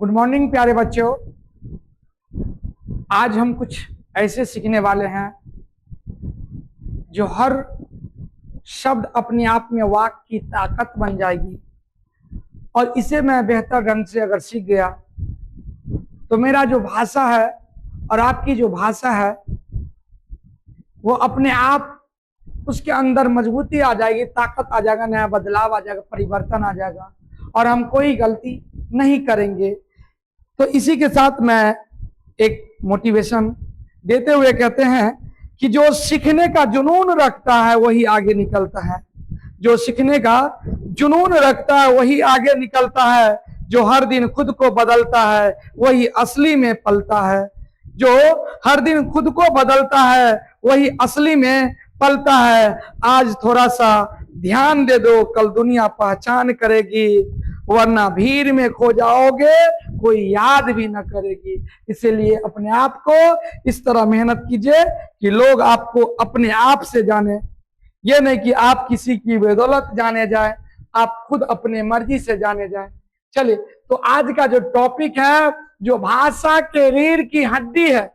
Good morning प्यारे बच्चों। आज हम कुछ ऐसे सीखने वाले हैं जो हर शब्द अपने आप में वाक्य की ताकत बन जाएगी। और इसे मैं बेहतर ढंग से अगर सीख गया तो मेरा जो भाषा है और आपकी जो भाषा है वो अपने आप उसके अंदर मजबूती आ जाएगी, ताकत आ जाएगा, नया बदलाव आ जाएगा, परिवर्तन आ जाएगा और हम कोई गलती नहीं करेंगे। तो इसी के साथ मैं एक मोटिवेशन देते हुए कहते हैं कि जो सीखने का जुनून रखता है वही आगे निकलता है। जो सीखने का जुनून रखता है वही आगे निकलता है। जो हर दिन खुद को बदलता है वही असली में पलता है। जो हर दिन खुद को बदलता है वही असली में पलता है। आज थोड़ा सा ध्यान दे दो, कल दुनिया पहचान करेगी, वरना भीड़ में खो जाओगे, कोई याद भी न करेगी। इसीलिए अपने आप को इस तरह मेहनत कीजिए कि लोग आपको अपने आप से जाने, ये नहीं कि आप किसी की बदौलत जाने जाए, आप खुद अपने मर्जी से जाने जाए। चलिए, तो आज का जो टॉपिक है, जो भाषा के रीढ़ की हड्डी है,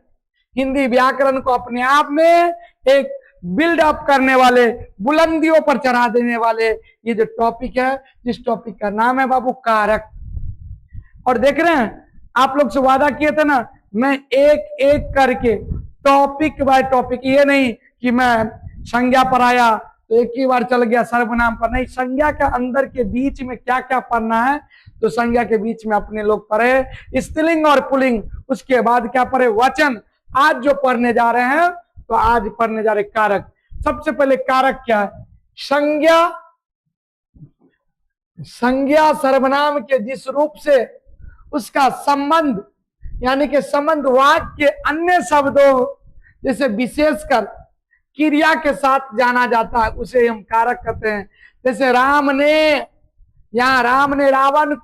हिंदी व्याकरण को अपने आप में एक बिल्डअप करने वाले, बुलंदियों पर चढ़ा देने वाले ये जो टॉपिक है, जिस टॉपिक का नाम है बाबू कारक। और देख रहे हैं, आप लोग से वादा किए थे ना, मैं एक एक करके टॉपिक बाय टॉपिक, ये नहीं कि मैं संज्ञा पर आया तो एक ही बार चल गया सर्वनाम पर, नहीं, संज्ञा के अंदर के बीच में क्या क्या पढ़ना है। तो संज्ञा के बीच में अपने लोग पढ़े स्त्रीलिंग और पुल्लिंग, उसके बाद क्या पढ़े वचन। आज जो पढ़ने जा रहे हैं, तो आज पढ़ने जा रहे कारक। सबसे पहले कारक क्या है? संज्ञा, संज्ञा सर्वनाम के जिस रूप से उसका संबंध, यानी कि संबंध वाक्य के अन्य शब्दों जैसे विशेषकर क्रिया के साथ जाना जाता है, उसे हम कारक कहते हैं। जैसे राम ने, यहाँ राम ने रावण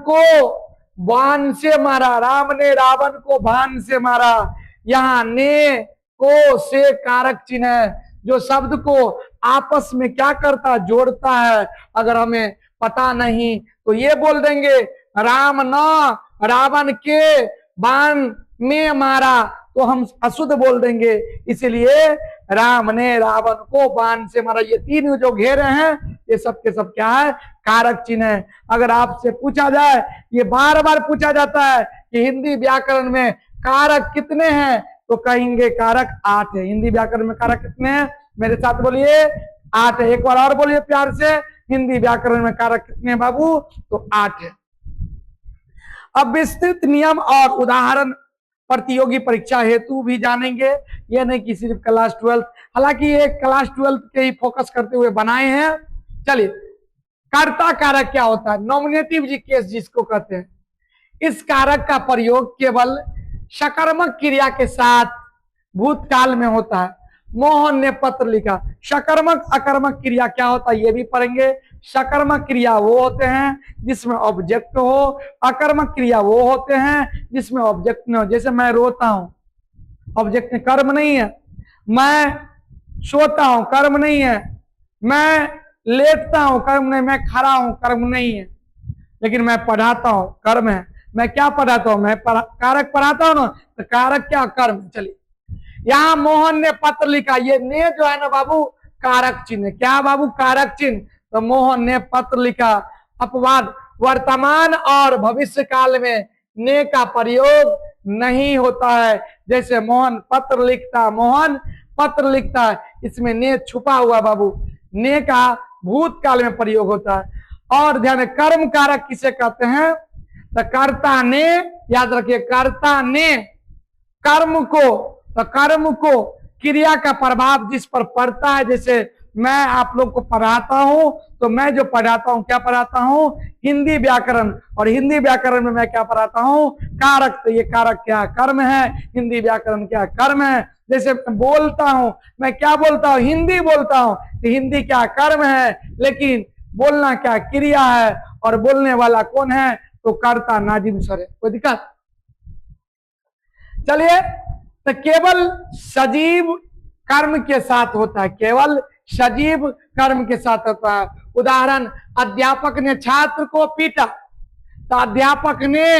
को बाण से मारा, राम ने रावण को बाण से मारा। यहाँ ने को से कारक चिन्ह है, जो शब्द को आपस में क्या करता, जोड़ता है। अगर हमें पता नहीं तो ये बोल देंगे राम न रावण के बाण में मारा, तो हम अशुद्ध बोल देंगे। इसलिए राम ने रावण को बाण से मारा, ये तीन जो घेरे हैं, ये सब के सब क्या है? कारक चिन्ह है। अगर आपसे पूछा जाए, ये बार बार पूछा जाता है कि हिंदी व्याकरण में कारक कितने हैं, तो कहेंगे कारक 8 है। हिंदी व्याकरण में कारक कितने हैं? मेरे साथ बोलिए, 8 है। एक बार और बोलिए प्यार से, हिंदी व्याकरण में कारक कितने हैं बाबू? तो 8 है। अब विस्तृत नियम और उदाहरण प्रतियोगी परीक्षा हेतु भी जानेंगे, यह नहीं कि सिर्फ क्लास 12, हालांकि ये क्लास 12 के ही फोकस करते हुए बनाए हैं। चलिए, कर्ता कारक क्या होता है? नॉमिनेटिव केस जिसको कहते हैं। इस कारक का प्रयोग केवल सकर्मक क्रिया के साथ भूतकाल में होता है। मोहन ने पत्र लिखा। सकर्मक अकर्मक क्रिया क्या होता है ये भी पढ़ेंगे। सकर्मक क्रिया वो होते हैं जिसमें ऑब्जेक्ट हो, अकर्मक क्रिया वो होते हैं जिसमें ऑब्जेक्ट न हो। जैसे मैं रोता हूं, ऑब्जेक्ट में कर्म नहीं है। मैं सोता हूं, कर्म नहीं है। मैं लेटता हूं, कर्म नहीं। मैं खड़ा हूं, कर्म नहीं है। लेकिन मैं पढ़ाता हूं, कर्म है। मैं क्या पढ़ाता हूं? मैं कारक पढ़ाता हूं ना, तो कारक क्या? कर्म। चलिए, यहां मोहन ने पत्र लिखा, ये ने जो है ना बाबू, कारक चिन्ह। क्या बाबू? कारक चिन्ह। तो मोहन ने पत्र लिखा। अपवाद, वर्तमान और भविष्य काल में ने का प्रयोग नहीं होता है। जैसे मोहन पत्र लिखता, मोहन पत्र लिखता है, इसमें ने छुपा हुआ बाबू। ने का भूतकाल में प्रयोग होता है। और ध्यान, कर्म कारक किसे कहते हैं? तो कर्ता ने, याद रखिए, कर्ता ने कर्म को, तो कर्म को क्रिया का प्रभाव जिस पर पड़ता है। जैसे मैं आप लोग को पढ़ाता हूं, तो मैं जो पढ़ाता हूं क्या पढ़ाता हूं? हिंदी व्याकरण। और हिंदी व्याकरण में मैं क्या पढ़ाता हूं? कारक। तो ये कारक क्या? कर्म है। हिंदी व्याकरण क्या? कर्म है। जैसे बोलता हूं, मैं क्या बोलता हूं? हिंदी बोलता हूं। तो हिंदी क्या? कर्म है। लेकिन बोलना क्या? क्रिया है। और बोलने वाला कौन है? तो कर्ता नाजिम सर है। कोई दिक्कत? चलिए, तो केवल सजीव कर्म के साथ होता है, केवल सजीव कर्म के साथ होता है। उदाहरण, अध्यापक ने छात्र को पीटा। तो अध्यापक ने,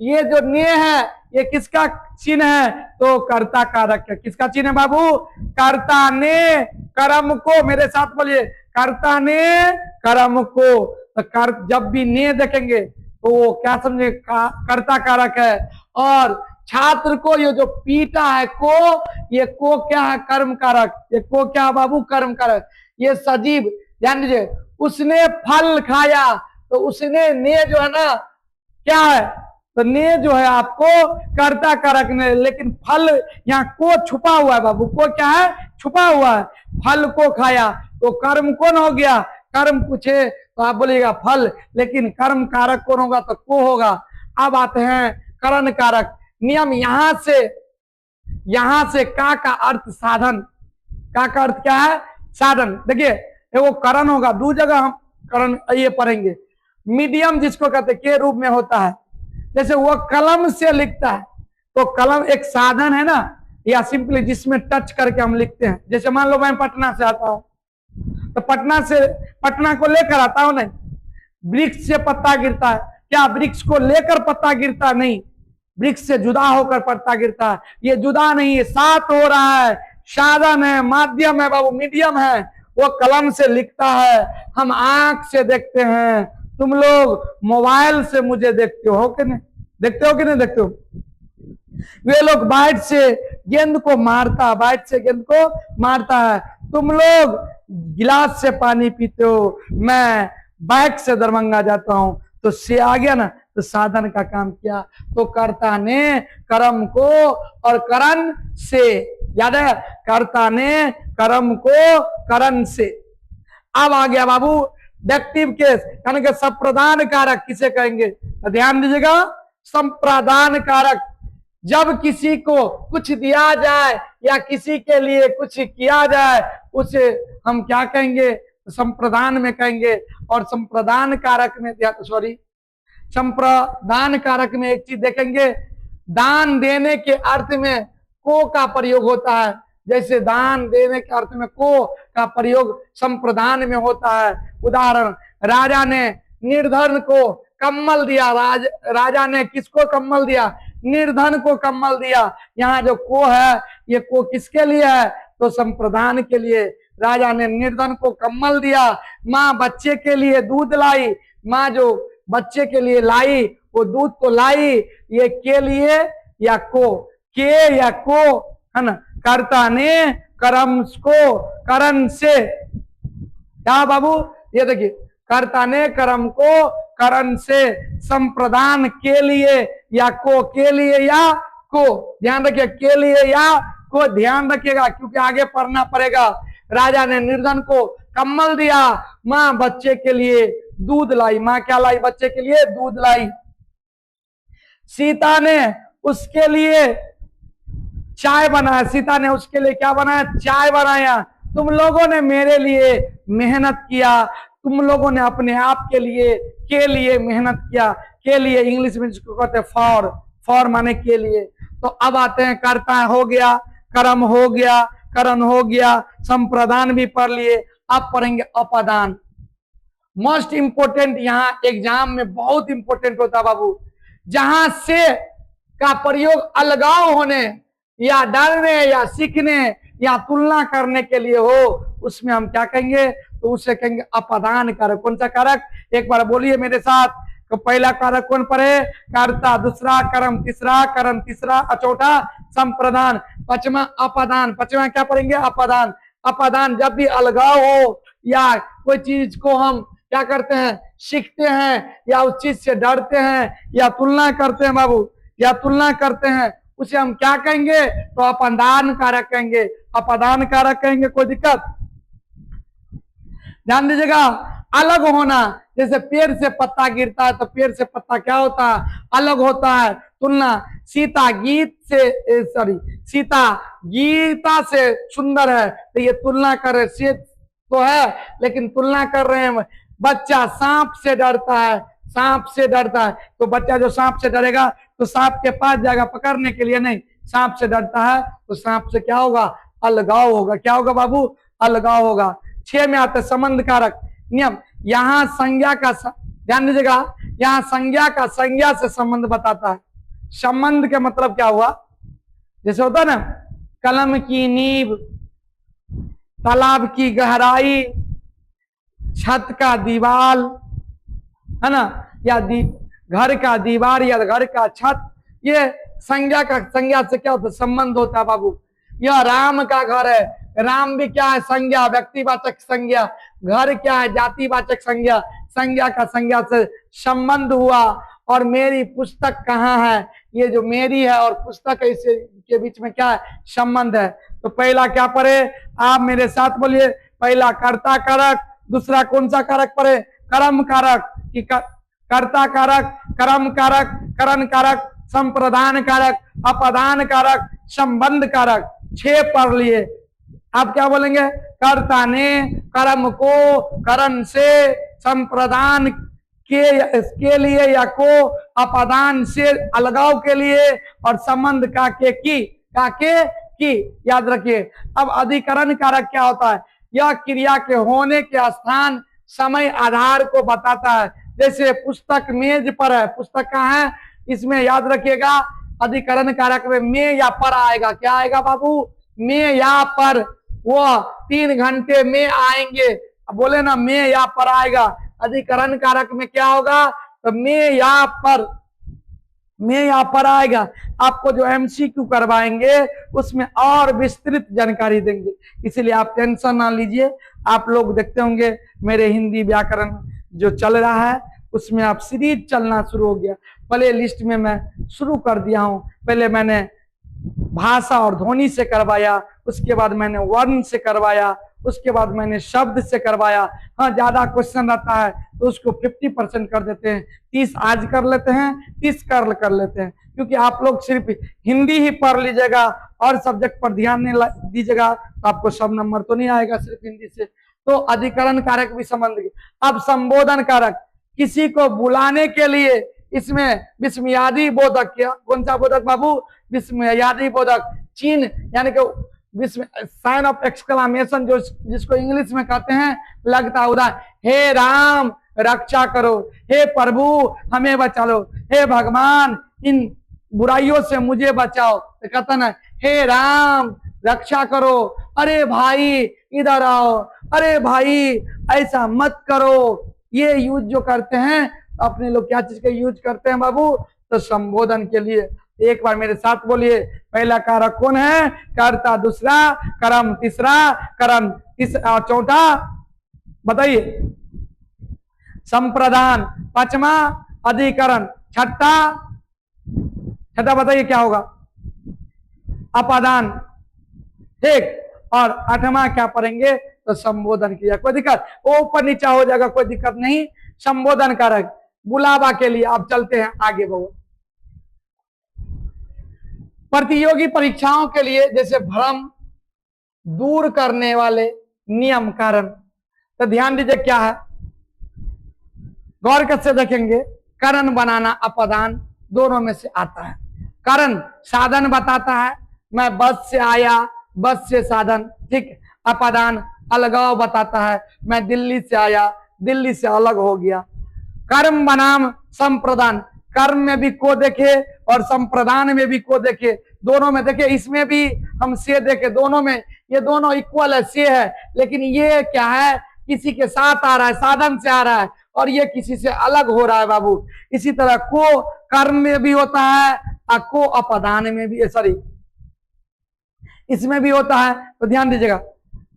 ये जो ने है ये किसका चिन्ह है? तो कर्ता कारक है। किसका चिन्ह है बाबू? कर्ता ने कर्म को, मेरे साथ बोलिए, कर्ता ने कर्म को। तो जब भी ने देखेंगे तो वो क्या समझे? कर्ता कारक है। और छात्र को ये जो पीटा है को, ये को क्या है? कर्म कारक। ये को क्या है बाबू? कर्म कारक। ये सजीव, ध्यान दीजिए, उसने फल खाया, तो उसने ने जो है ना क्या है? तो ने जो है आपको कर्ता कारक ने, लेकिन फल यहाँ को छुपा हुआ है बाबू। को क्या है? छुपा हुआ है। फल को खाया तो कर्म कौन हो गया? कर्म पूछे तो आप बोलिएगा फल, लेकिन कर्म कारक कौन होगा? तो को होगा। अब आते हैं करण कारक नियम। यहां से का अर्थ साधन। का अर्थ क्या है? साधन। देखिए वो करण होगा, दो जगह हम करण ये पढ़ेंगे। मीडियम जिसको कहते के रूप में होता है, जैसे वो कलम से लिखता है, तो कलम एक साधन है ना, या सिंपली जिसमें टच करके हम लिखते हैं। जैसे मान लो मैं पटना से आता हूं, तो पटना को लेकर आता हूं नहीं। वृक्ष से पत्ता गिरता है, क्या वृक्ष को लेकर पत्ता गिरता? नहीं, वृक्ष से जुदा होकर पत्ता गिरता है। ये जुदा नहीं है, साथ हो रहा है, साधन है, माध्यम है बाबू, मीडियम है। वो कलम से लिखता है, हम आंख से देखते हैं, तुम लोग मोबाइल से मुझे देखते हो कि नहीं? देखते हो कि नहीं देखते हो? वे लोग बैट से गेंद को मारता है, तुम लोग गिलास से पानी पीते हो, मैं बाइक से दरभंगा जाता हूं। तो से आ गया ना, तो साधन का काम किया। तो कर्ता ने कर्म को और करण से, याद है? कर्ता ने कर्म को करण से। अब आ गया बाबू व्यक्तिव केस, यानी कि संप्रदान कारक किसे कहेंगे? तो ध्यान दीजिएगा, संप्रदान कारक जब किसी को कुछ दिया जाए या किसी के लिए कुछ किया जाए, उसे हम क्या कहेंगे? संप्रदान में कहेंगे। और संप्रदान कारक में संप्रदान कारक में एक चीज देखेंगे, दान देने के अर्थ में को का प्रयोग होता है। जैसे दान देने के अर्थ में को का प्रयोग संप्रदान में होता है। उदाहरण, राजा ने निर्धन को कम्बल दिया। राजा ने किसको कम्बल दिया? निर्धन को कम्बल दिया। यहाँ जो को है, ये को किसके लिए है? तो संप्रदान के लिए। राजा ने निर्धन को कम्बल दिया। माँ बच्चे के लिए दूध लाई, माँ जो बच्चे के लिए लाई वो दूध तो लाई, ये के लिए या को, के या को है ना। कर्ता ने कर्म को करण से, क्या बाबू? ये देखिए, कर्ता ने कर्म को करण से, संप्रदान के लिए या को, के लिए या को, ध्यान रखिए, के लिए या को ध्यान रखिएगा, क्योंकि आगे पढ़ना पड़ेगा। राजा ने निर्धन को कम्बल दिया, माँ बच्चे के लिए दूध लाई। माँ क्या लाई? बच्चे के लिए दूध लाई। सीता ने उसके लिए चाय बनाया। सीता ने उसके लिए क्या बनाया? चाय बनाया। तुम लोगों ने मेरे लिए मेहनत किया, तुम लोगों ने अपने आप के लिए मेहनत किया। के लिए इंग्लिश में जिसको कहते हैं फॉर माने के लिए। तो अब आते हैं, कर्ता हो गया, कर्म हो गया, करण हो गया, संप्रदान भी पढ़ लिए। अब पढ़ेंगे अपादान। मोस्ट इंपोर्टेंट, यहाँ एग्जाम में बहुत इंपोर्टेंट होता है बाबू। जहां से का प्रयोग अलगाव होने या डरने या सीखने या तुलना करने के लिए हो, उसमें हम क्या कहेंगे? तो उसे कहेंगे अपादान कारक। कौन सा कारक? एक बार बोलिए मेरे साथ। तो पहला कारक कौन पढ़े? कर्ता, दूसरा कर्म, तीसरा करण, तीसरा चौथा संप्रदान, पांचवा अपादान। पांचवा क्या पढ़ेंगे? अपादान। अपादान जब भी अलगाव हो या कोई चीज को हम क्या करते हैं? सीखते हैं, या उस चीज से डरते हैं, या तुलना करते हैं बाबू, या तुलना करते हैं, उसे हम क्या कहेंगे? तो अपादान कारक कहेंगे। अपादान कारक कहेंगे, कोई दिक्कत? ध्यान दीजिएगा, अलग होना। जैसे पेड़ से पत्ता गिरता है, तो पेड़ से पत्ता क्या होता है? अलग होता है। तुलना, सीता गीता से सुंदर है, तो ये तुलना कर रहे, से तो है लेकिन तुलना कर रहे हैं। बच्चा सांप से डरता है, तो बच्चा जो सांप से डरेगा तो सांप के पास जाएगा पकड़ने के लिए, नहीं, सांप से डरता है तो सांप से क्या होगा? अलगाव होगा। क्या होगा बाबू? अलगाव होगा। 6 में आता है संबंध कारक नियम। यहाँ संज्ञा का, ध्यान दीजिएगा, यहाँ संज्ञा का संज्ञा से संबंध बताता है। संबंध का मतलब क्या हुआ? जैसे होता है ना, कलम की नींव, तालाब की गहराई, छत का दीवार, है ना, या घर का दीवार या घर का छत, ये संज्ञा का संज्ञा से क्या होता है? संबंध होता है बाबू। यह राम का घर है, राम भी क्या है? संज्ञा, व्यक्तिवाचक संज्ञा। घर क्या है? जातिवाचक संज्ञा। संज्ञा का संज्ञा से संबंध हुआ। और मेरी पुस्तक कहाँ है? ये जो मेरी है और पुस्तक है, इसके के बीच में क्या है? संबंध है। तो पहला क्या पढ़े? आप मेरे साथ बोलिए। पहला कर्ता कारक, दूसरा कौन सा कारक पढ़े? कर्म कारक। कि कर्ता कारक, कर्म कारक, करण कारक, संप्रदान कारक, अपदान कारक, संबंध कारक। 6 पढ़ लिए। आप क्या बोलेंगे? कर्ता ने कर्म को करण से, संप्रदान के लिए या को अपदान से अलगाव के लिए, और संबंध का के की। याद रखिए। अब अधिकरण कारक क्या होता है? यह क्रिया के होने के स्थान, समय, आधार को बताता है। जैसे पुस्तक मेज पर है, पुस्तक कहाँ है? इसमें याद रखिएगा अधिकरण कारक में या पर आएगा। क्या आएगा बाबू? में या पर। वो 3 घंटे में आएंगे, बोले ना में या पर आएगा। अधिकरण कारक में क्या होगा? तो में या पर आएगा। आपको जो MCQ करवाएंगे उसमें और विस्तृत जानकारी देंगे, इसलिए आप टेंशन ना लीजिए। आप लोग देखते होंगे मेरे हिंदी व्याकरण जो चल रहा है उसमें आप सीरीज चलना शुरू हो गया। प्ले लिस्ट में मैं शुरू कर दिया हूं। पहले मैंने भाषा और ध्वनि से करवाया, उसके बाद मैंने वर्ण से करवाया, उसके बाद मैंने शब्द से करवाया। हाँ, ज्यादा क्वेश्चन रहता है तो उसको 50% कर देते हैं, 30 आज कर लेते हैं, 30 कर लेते हैं। क्योंकि आप लोग सिर्फ हिंदी ही पढ़ लीजिएगा और सब्जेक्ट पर ध्यान नहीं दीजिएगा तो आपको सब नंबर तो नहीं आएगा सिर्फ हिंदी से। तो अधिकरण कारक भी संबंध। अब संबोधन कारक, किसी को बुलाने के लिए इसमें विस्मयादि बोधक। क्या? कौन सा बोधक बाबू? विस्मयादि बोधक। चिन्ह यानी कि साइन ऑफ एक्सक्लेमेशन जो जिसको इंग्लिश में कहते हैं लगता है। उदाहरण, हे राम रक्षा करो, हे प्रभु हमें बचा लो, हे भगवान इन बुराइयों से मुझे बचाओ। तो कहता ना, हे राम रक्षा करो, अरे भाई इधर आओ, अरे भाई ऐसा मत करो। ये यूज जो करते हैं अपने लोग क्या चीज का यूज करते हैं बाबू? तो संबोधन के लिए। एक बार मेरे साथ बोलिए। पहला कारक कौन है? कर्ता, दूसरा कर्म, तीसरा कर्म, तीसरा चौथा बताइए संप्रदान, पांचवा अधिकरण, छठा बताइए क्या होगा? अपादान। ठीक, और 8वां क्या पढ़ेंगे? तो संबोधन किया। कोई दिक्कत? वो ऊपर नीचा हो जाएगा, कोई दिक्कत नहीं। संबोधन कारक बुलावा के लिए। आप चलते हैं आगे बढ़ो। प्रतियोगी परीक्षाओं के लिए जैसे भ्रम दूर करने वाले नियम कारण। तो ध्यान दीजिए क्या है, गौर से देखेंगे। कारण बनाना अपदान दोनों में से आता है। कारण साधन बताता है, मैं बस से आया, बस से साधन। ठीक। अपदान अलगाव बताता है, मैं दिल्ली से आया, दिल्ली से अलग हो गया। कर्म बनाम संप्रदान, कर्म में भी को देखे और संप्रदान में भी को देखे, दोनों में देखे। इसमें भी हम से देखे, दोनों में ये दोनों इक्वल है, से है। लेकिन ये क्या है? किसी के साथ आ रहा है, साधन से आ रहा है, और ये किसी से अलग हो रहा है बाबू। इसी तरह को कर्म में भी होता है और को अपदान में भी, सॉरी इसमें भी होता है। तो ध्यान दीजिएगा।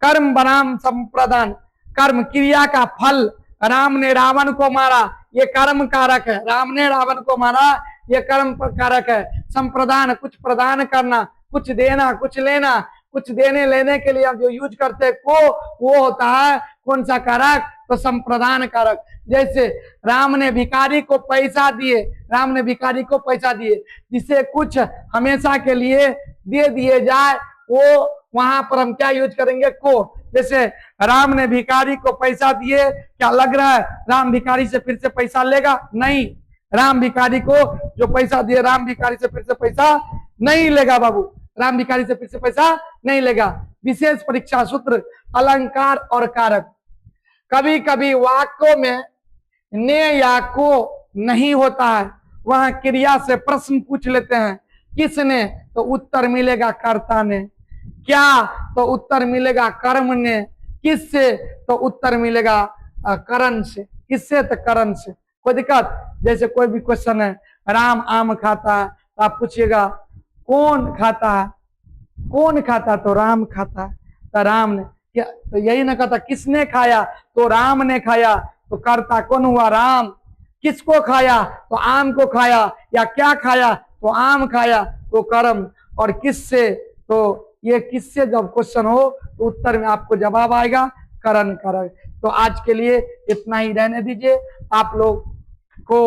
कर्म बनाम संप्रदान, कर्म क्रिया का फल। राम ने रावण को मारा, ये कर्म कारक है। राम ने रावण को मारा, ये कर्म कारक है। संप्रदान कुछ प्रदान करना, कुछ देना, कुछ लेना। कुछ देने लेने के लिए हम जो यूज करते हैं को, वो होता है कौन सा कारक? तो संप्रदान कारक। जैसे राम ने भिखारी को पैसा दिए, राम ने भिखारी को पैसा दिए, जिसे कुछ हमेशा के लिए दे दिए जाए, वो वहां पर हम क्या यूज करेंगे? को। जैसे राम ने भिखारी को पैसा दिए, क्या लग रहा है राम भिखारी से फिर से पैसा लेगा? नहीं। राम भिखारी को जो पैसा दिए, राम भिखारी से फिर से पैसा नहीं लेगा बाबू। राम भिखारी से फिर से पैसा नहीं लेगा। विशेष परीक्षा सूत्र अलंकार और कारक। कभी कभी वाक्यों में ने या को नहीं होता है। वहां क्रिया से प्रश्न पूछ लेते हैं, किसने, तो उत्तर मिलेगा कर्ता ने। क्या, तो उत्तर मिलेगा कर्म ने। किससे, तो उत्तर मिलेगा करण से। किससे, तो करण से। कोई दिक्कत? जैसे कोई भी क्वेश्चन है, राम आम खाता है, तो आप पूछिएगा कौन खाता है, कौन खाता, तो राम खाता है, तो राम ने। क्या, तो यही ना कहता किसने खाया, तो राम ने खाया, तो कर्ता कौन हुआ, राम। किसको खाया, तो आम को खाया, या क्या खाया, तो आम खाया, तो कर्म। और किससे, तो ये किससे जब क्वेश्चन हो तो उत्तर में आपको जवाब आएगा करण करक। तो आज के लिए इतना ही रहने दीजिए। आप लोग को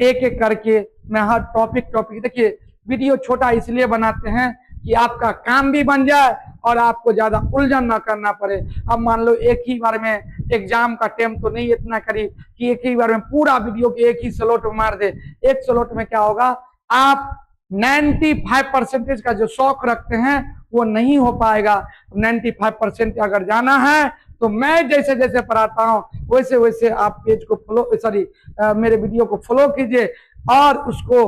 एक एक करके मैं हर टॉपिक देखिए, वीडियो छोटा इसलिए बनाते हैं कि आपका काम भी बन जाए और आपको ज्यादा उलझन ना करना पड़े। अब मान लो एक ही बार में एग्जाम का टाइम तो नहीं इतना करीब कि एक ही बार में पूरा वीडियो के एक ही स्लॉट में मार दे। एक स्लॉट में क्या होगा, आप 95% का जो शौक रखते हैं वो नहीं हो पाएगा। 95% अगर जाना है तो मैं जैसे जैसे पढ़ाता हूं वैसे वैसे आप पेज को फॉलो मेरे वीडियो को फॉलो कीजिए और उसको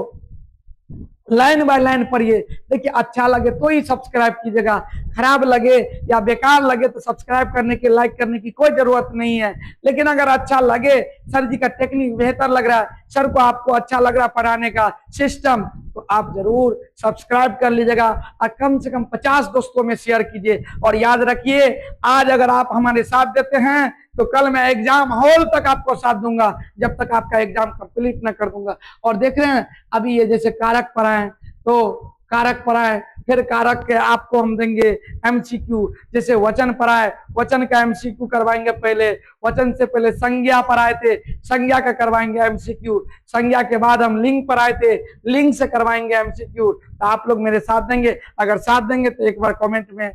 लाइन बाय लाइन पढ़िए। देखिए, अच्छा लगे तो ही सब्सक्राइब कीजिएगा, खराब लगे या बेकार लगे तो सब्सक्राइब करने की, लाइक करने की कोई जरूरत नहीं है। लेकिन अगर अच्छा लगे, सर जी का टेक्निक बेहतर लग रहा है, सर को आपको अच्छा लग रहा है पढ़ाने का सिस्टम, तो आप जरूर सब्सक्राइब कर लीजिएगा और कम से कम 50 दोस्तों में शेयर कीजिए। और याद रखिए, आज अगर आप हमारे साथ देते हैं तो कल मैं एग्जाम हॉल तक आपको साथ दूंगा, जब तक आपका एग्जाम कंप्लीट ना कर दूंगा। और देख रहे हैं अभी ये जैसे कारक पढ़ाए, तो कारक पढ़ाए, फिर कारक के आपको हम देंगे एमसीक्यू। जैसे वचन पढ़ाए, वचन का एमसीक्यू करवाएंगे। पहले वचन से पहले संज्ञा पढ़ाए थे, संज्ञा का करवाएंगे एमसीक्यू। संज्ञा के बाद हम लिंग पढ़ाए थे, लिंग से करवाएंगे एमसीक्यू। तो आप लोग मेरे साथ देंगे? अगर साथ देंगे तो एक बार कमेंट में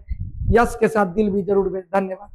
यस के साथ दिल भी जरूर दें। धन्यवाद।